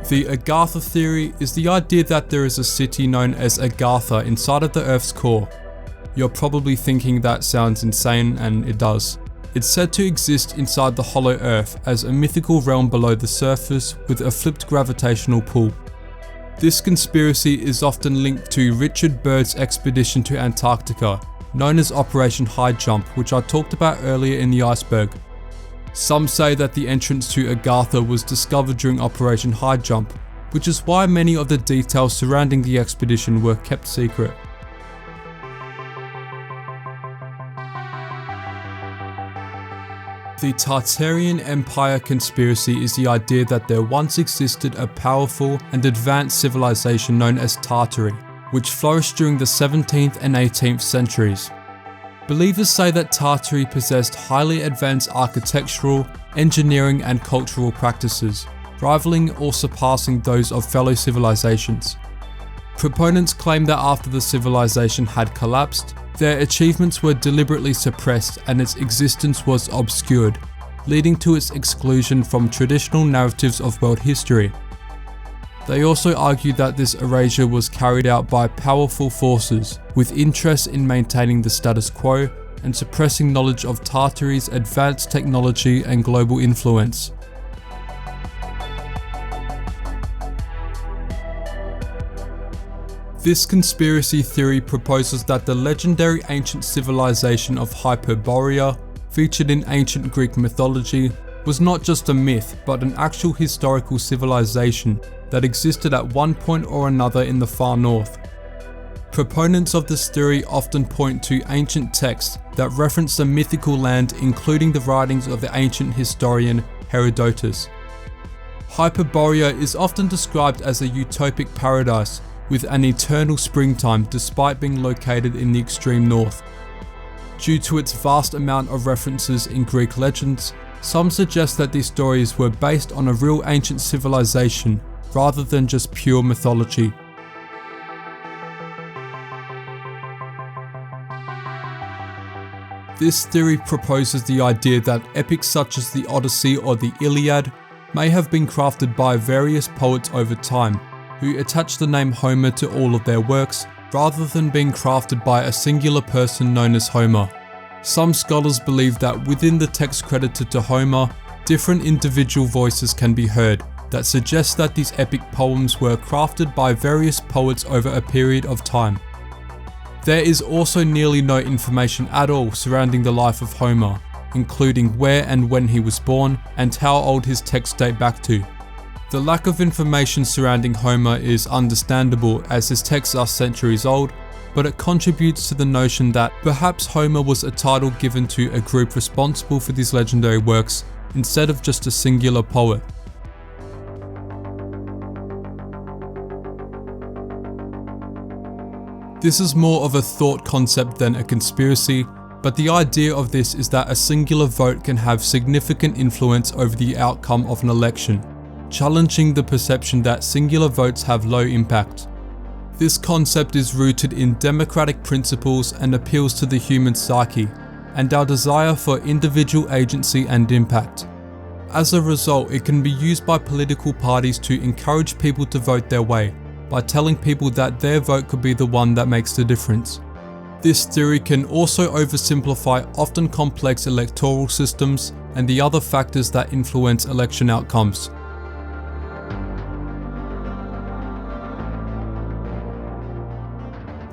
The Agartha theory is the idea that there is a city known as Agartha inside of the Earth's core. You're probably thinking that sounds insane, and it does. It's said to exist inside the hollow Earth as a mythical realm below the surface with a flipped gravitational pull. This conspiracy is often linked to Richard Byrd's expedition to Antarctica, known as Operation High Jump, which I talked about earlier in the Iceberg. Some say that the entrance to Agartha was discovered during Operation High Jump, which is why many of the details surrounding the expedition were kept secret. The Tartarian Empire conspiracy is the idea that there once existed a powerful and advanced civilization known as Tartary, which flourished during the 17th and 18th centuries. Believers say that Tartary possessed highly advanced architectural, engineering and cultural practices, rivaling or surpassing those of fellow civilizations. Proponents claim that after the civilization had collapsed, their achievements were deliberately suppressed and its existence was obscured, leading to its exclusion from traditional narratives of world history. They also argue that this erasure was carried out by powerful forces with interest in maintaining the status quo and suppressing knowledge of Tartary's advanced technology and global influence. This conspiracy theory proposes that the legendary ancient civilization of Hyperborea, featured in ancient Greek mythology, was not just a myth but an actual historical civilization that existed at one point or another in the far north. Proponents of this theory often point to ancient texts that reference the mythical land, including the writings of the ancient historian Herodotus. Hyperborea is often described as a utopic paradise with an eternal springtime despite being located in the extreme north. Due to its vast amount of references in Greek legends, some suggest that these stories were based on a real ancient civilization rather than just pure mythology. This theory proposes the idea that epics such as the Odyssey or the Iliad may have been crafted by various poets over time, who attach the name Homer to all of their works, rather than being crafted by a singular person known as Homer. Some scholars believe that within the text credited to Homer, different individual voices can be heard, that suggests that these epic poems were crafted by various poets over a period of time. There is also nearly no information at all surrounding the life of Homer, including where and when he was born, and how old his texts date back to. The lack of information surrounding Homer is understandable as his texts are centuries old, but it contributes to the notion that perhaps Homer was a title given to a group responsible for these legendary works instead of just a singular poet. This is more of a thought concept than a conspiracy, but the idea of this is that a singular vote can have significant influence over the outcome of an election, challenging the perception that singular votes have low impact. This concept is rooted in democratic principles and appeals to the human psyche, and our desire for individual agency and impact. As a result, it can be used by political parties to encourage people to vote their way, by telling people that their vote could be the one that makes the difference. This theory can also oversimplify often complex electoral systems and the other factors that influence election outcomes.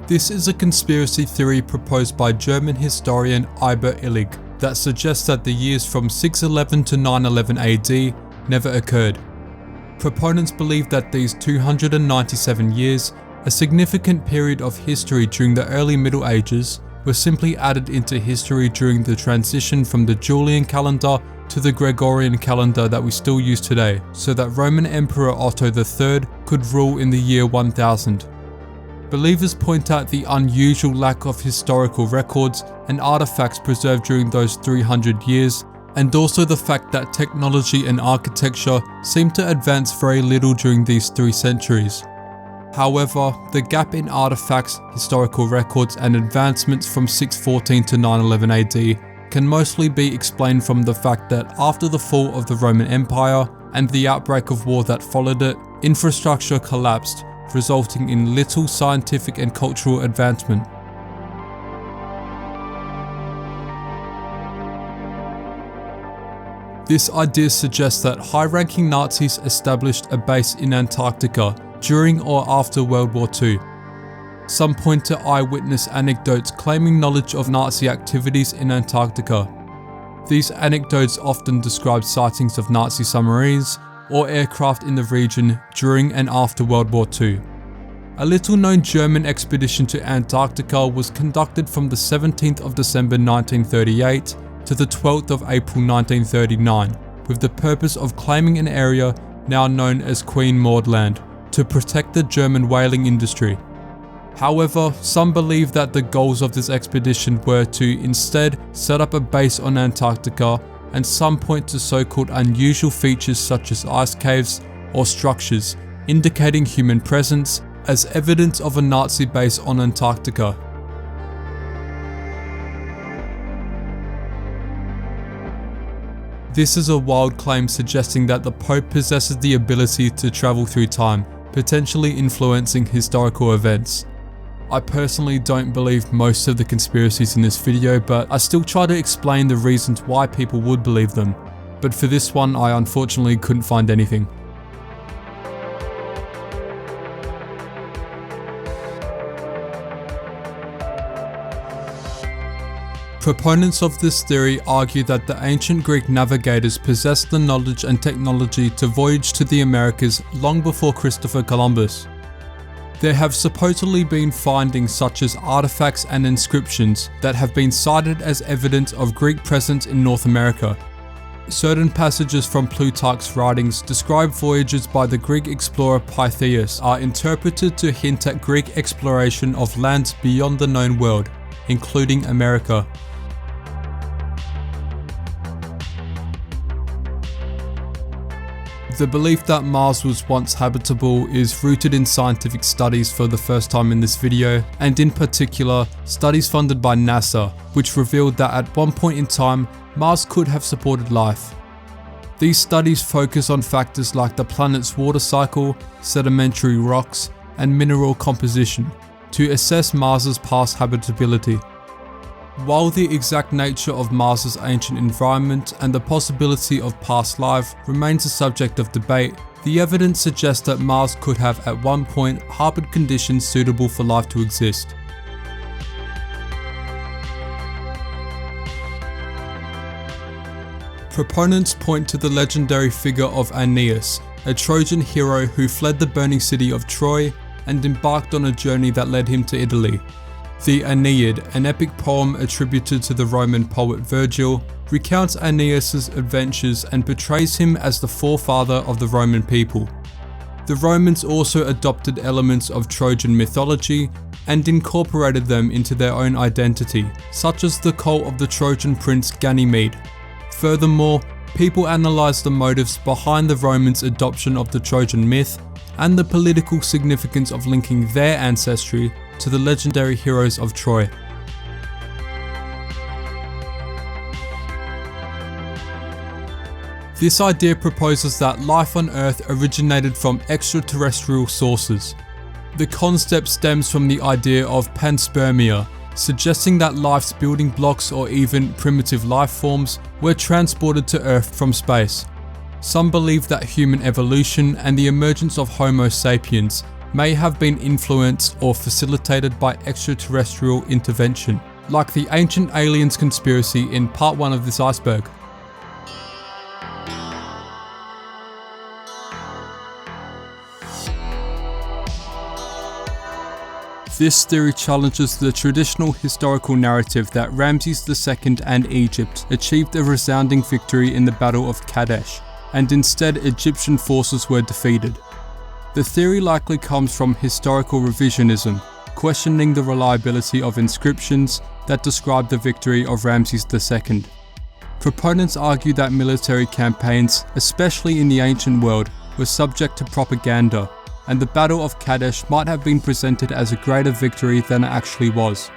This is a conspiracy theory proposed by German historian Iber Illig that suggests that the years from 611 to 911 AD never occurred. Proponents believe that these 297 years, a significant period of history during the early Middle Ages, were simply added into history during the transition from the Julian calendar to the Gregorian calendar that we still use today, so that Roman Emperor Otto III could rule in the year 1000. Believers point out the unusual lack of historical records and artifacts preserved during those 300 years, and also the fact that technology and architecture seem to advance very little during these 3 centuries. However, the gap in artifacts, historical records, and advancements from 614 to 911 AD can mostly be explained from the fact that after the fall of the Roman Empire and the outbreak of war that followed it, infrastructure collapsed, resulting in little scientific and cultural advancement. This idea suggests that high-ranking Nazis established a base in Antarctica during or after World War II. Some point to eyewitness anecdotes claiming knowledge of Nazi activities in Antarctica. These anecdotes often describe sightings of Nazi submarines or aircraft in the region during and after World War II. A little-known German expedition to Antarctica was conducted from the 17th of December 1938 to the 12th of April 1939, with the purpose of claiming an area now known as Queen Maud Land to protect the German whaling industry. However, some believe that the goals of this expedition were to instead set up a base on Antarctica, and some point to so-called unusual features such as ice caves or structures indicating human presence as evidence of a Nazi base on Antarctica. This is a wild claim suggesting that the Pope possesses the ability to travel through time, potentially influencing historical events. I personally don't believe most of the conspiracies in this video, but I still try to explain the reasons why people would believe them. But for this one, I unfortunately couldn't find anything. Proponents of this theory argue that the ancient Greek navigators possessed the knowledge and technology to voyage to the Americas long before Christopher Columbus. There have supposedly been findings such as artifacts and inscriptions that have been cited as evidence of Greek presence in North America. Certain passages from Plutarch's writings describe voyages by the Greek explorer Pytheas are interpreted to hint at Greek exploration of lands beyond the known world, including America. The belief that Mars was once habitable is rooted in scientific studies for the first time in this video, and in particular, studies funded by NASA, which revealed that at one point in time, Mars could have supported life. These studies focus on factors like the planet's water cycle, sedimentary rocks, and mineral composition to assess Mars's past habitability. While the exact nature of Mars's ancient environment and the possibility of past life remains a subject of debate, the evidence suggests that Mars could have at one point harbored conditions suitable for life to exist. Proponents point to the legendary figure of Aeneas, a Trojan hero who fled the burning city of Troy and embarked on a journey that led him to Italy. The Aeneid, an epic poem attributed to the Roman poet Virgil, recounts Aeneas' adventures and portrays him as the forefather of the Roman people. The Romans also adopted elements of Trojan mythology and incorporated them into their own identity, such as the cult of the Trojan prince Ganymede. Furthermore, people analysed the motives behind the Romans' adoption of the Trojan myth and the political significance of linking their ancestry to the legendary heroes of Troy. This idea proposes that life on Earth originated from extraterrestrial sources. The concept stems from the idea of panspermia, suggesting that life's building blocks or even primitive life forms were transported to Earth from space. Some believe that human evolution and the emergence of Homo sapiens may have been influenced or facilitated by extraterrestrial intervention, like the ancient aliens conspiracy in part 1 of this iceberg. This theory challenges the traditional historical narrative that Ramses II and Egypt achieved a resounding victory in the Battle of Kadesh, and instead Egyptian forces were defeated. The theory likely comes from historical revisionism, questioning the reliability of inscriptions that describe the victory of Ramses II. Proponents argue that military campaigns, especially in the ancient world, were subject to propaganda, and the Battle of Kadesh might have been presented as a greater victory than it actually was.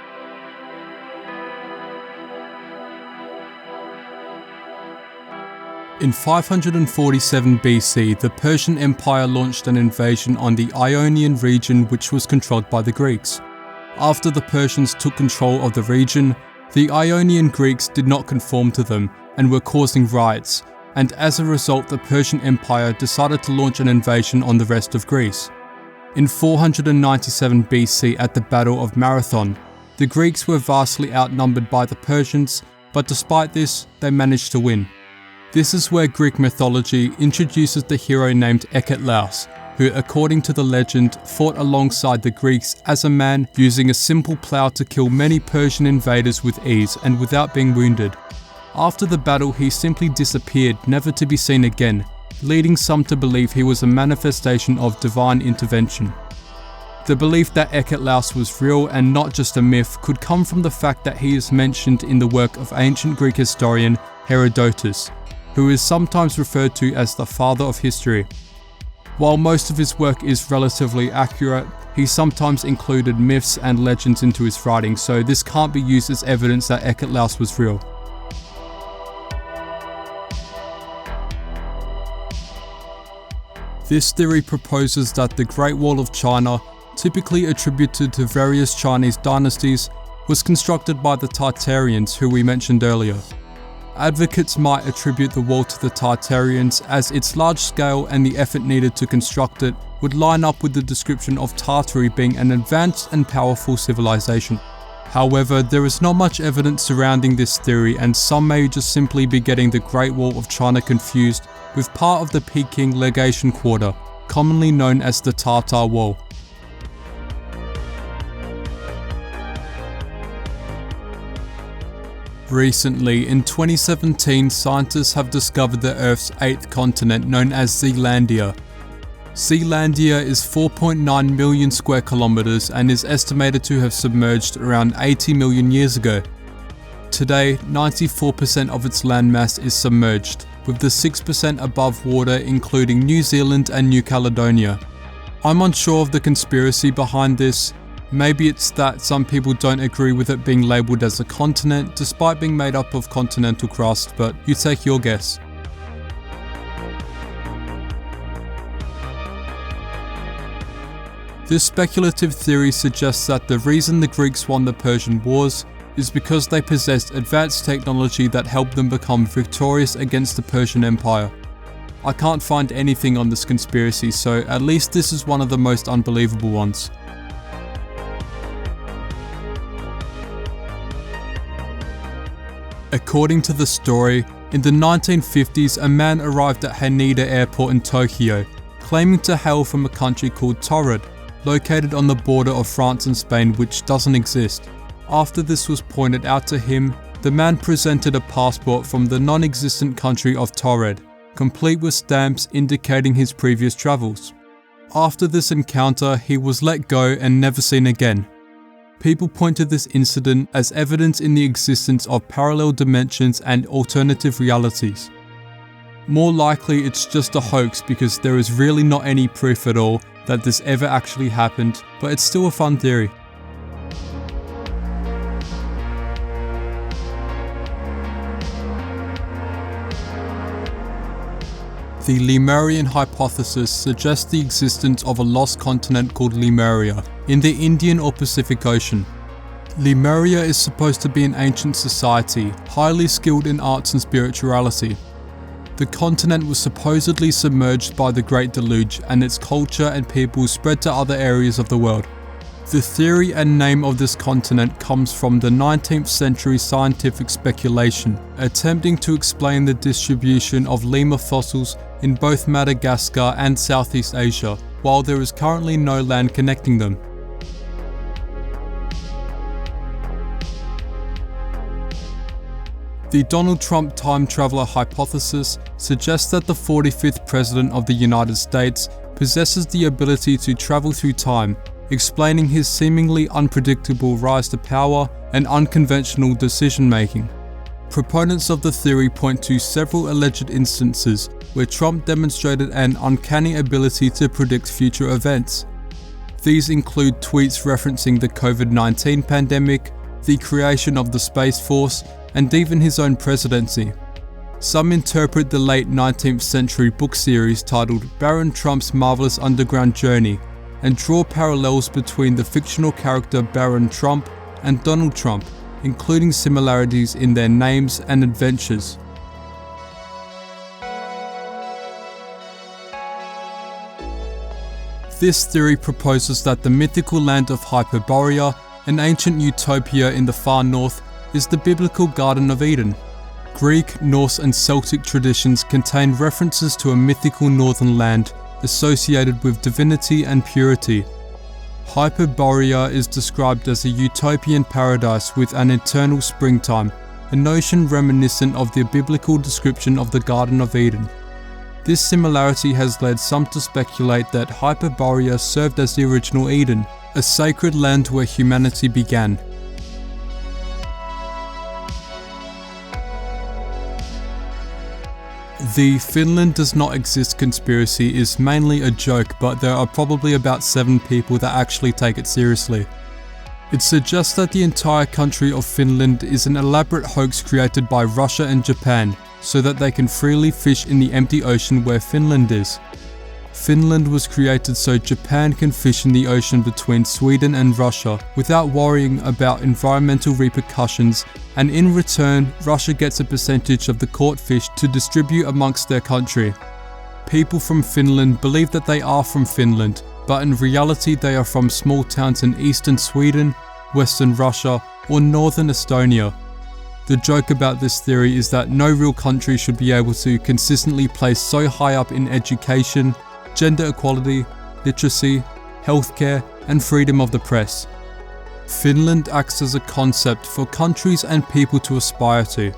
In 547 BC, the Persian Empire launched an invasion on the Ionian region, which was controlled by the Greeks. After the Persians took control of the region, the Ionian Greeks did not conform to them and were causing riots, and as a result the Persian Empire decided to launch an invasion on the rest of Greece. In 497 BC at the Battle of Marathon, the Greeks were vastly outnumbered by the Persians, but despite this, they managed to win. This is where Greek mythology introduces the hero named Echetlus, who, according to the legend, fought alongside the Greeks as a man using a simple plough to kill many Persian invaders with ease and without being wounded. After the battle, he simply disappeared, never to be seen again, leading some to believe he was a manifestation of divine intervention. The belief that Echetlus was real and not just a myth could come from the fact that he is mentioned in the work of ancient Greek historian Herodotus, who is sometimes referred to as the father of history. While most of his work is relatively accurate, he sometimes included myths and legends into his writing, so this can't be used as evidence that Echetlus was real. This theory proposes that the Great Wall of China, typically attributed to various Chinese dynasties, was constructed by the Tartarians, who we mentioned earlier. Advocates might attribute the wall to the Tartarians as its large scale and the effort needed to construct it would line up with the description of Tartary being an advanced and powerful civilization. However, there is not much evidence surrounding this theory, and some may just simply be getting the Great Wall of China confused with part of the Peking Legation Quarter, commonly known as the Tartar Wall. Recently, in 2017, scientists have discovered the Earth's 8th continent, known as Zealandia. Zealandia is 4.9 million square kilometers and is estimated to have submerged around 80 million years ago. Today, 94% of its landmass is submerged, with the 6% above water including New Zealand and New Caledonia. I'm unsure of the conspiracy behind this. Maybe it's that some people don't agree with it being labelled as a continent despite being made up of continental crust, but you take your guess. This speculative theory suggests that the reason the Greeks won the Persian Wars is because they possessed advanced technology that helped them become victorious against the Persian Empire. I can't find anything on this conspiracy, so at least this is one of the most unbelievable ones. According to the story, in the 1950s a man arrived at Haneda Airport in Tokyo, claiming to hail from a country called Taured, located on the border of France and Spain, which doesn't exist. After this was pointed out to him, the man presented a passport from the non-existent country of Taured, complete with stamps indicating his previous travels. After this encounter, he was let go and never seen again. People point to this incident as evidence in the existence of parallel dimensions and alternative realities. More likely it's just a hoax because there is really not any proof at all that this ever actually happened, but it's still a fun theory. The Lemurian hypothesis suggests the existence of a lost continent called Lemuria in the Indian or Pacific Ocean. Lemuria is supposed to be an ancient society, highly skilled in arts and spirituality. The continent was supposedly submerged by the Great Deluge, and its culture and people spread to other areas of the world. The theory and name of this continent comes from the 19th century scientific speculation, attempting to explain the distribution of lemur fossils in both Madagascar and Southeast Asia, while there is currently no land connecting them. The Donald Trump time traveler hypothesis suggests that the 45th President of the United States possesses the ability to travel through time, explaining his seemingly unpredictable rise to power and unconventional decision-making. Proponents of the theory point to several alleged instances where Trump demonstrated an uncanny ability to predict future events. These include tweets referencing the COVID-19 pandemic, the creation of the Space Force, and even his own presidency. Some interpret the late 19th century book series titled Baron Trump's Marvelous Underground Journey and draw parallels between the fictional character Baron Trump and Donald Trump, including similarities in their names and adventures. This theory proposes that the mythical land of Hyperborea, an ancient utopia in the far north, is the biblical Garden of Eden. Greek, Norse and Celtic traditions contain references to a mythical northern land associated with divinity and purity. Hyperborea is described as a utopian paradise with an eternal springtime, a notion reminiscent of the biblical description of the Garden of Eden. This similarity has led some to speculate that Hyperborea served as the original Eden, a sacred land where humanity began. The Finland does not exist conspiracy is mainly a joke, but there are probably about 7 people that actually take it seriously. It suggests that the entire country of Finland is an elaborate hoax created by Russia and Japan, so that they can freely fish in the empty ocean where Finland is. Finland was created so Japan can fish in the ocean between Sweden and Russia without worrying about environmental repercussions, and in return, Russia gets a percentage of the caught fish to distribute amongst their country. People from Finland believe that they are from Finland, but in reality they are from small towns in eastern Sweden, western Russia, or northern Estonia. The joke about this theory is that no real country should be able to consistently place so high up in education, gender equality, literacy, healthcare, and freedom of the press. Finland acts as a concept for countries and people to aspire to.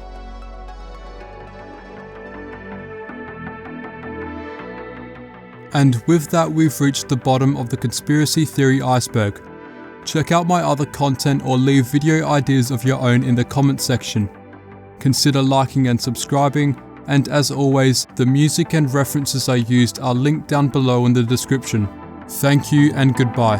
And with that, we've reached the bottom of the conspiracy theory iceberg. Check out my other content or leave video ideas of your own in the comment section. Consider liking and subscribing, and as always, the music and references I used are linked down below in the description. Thank you and goodbye.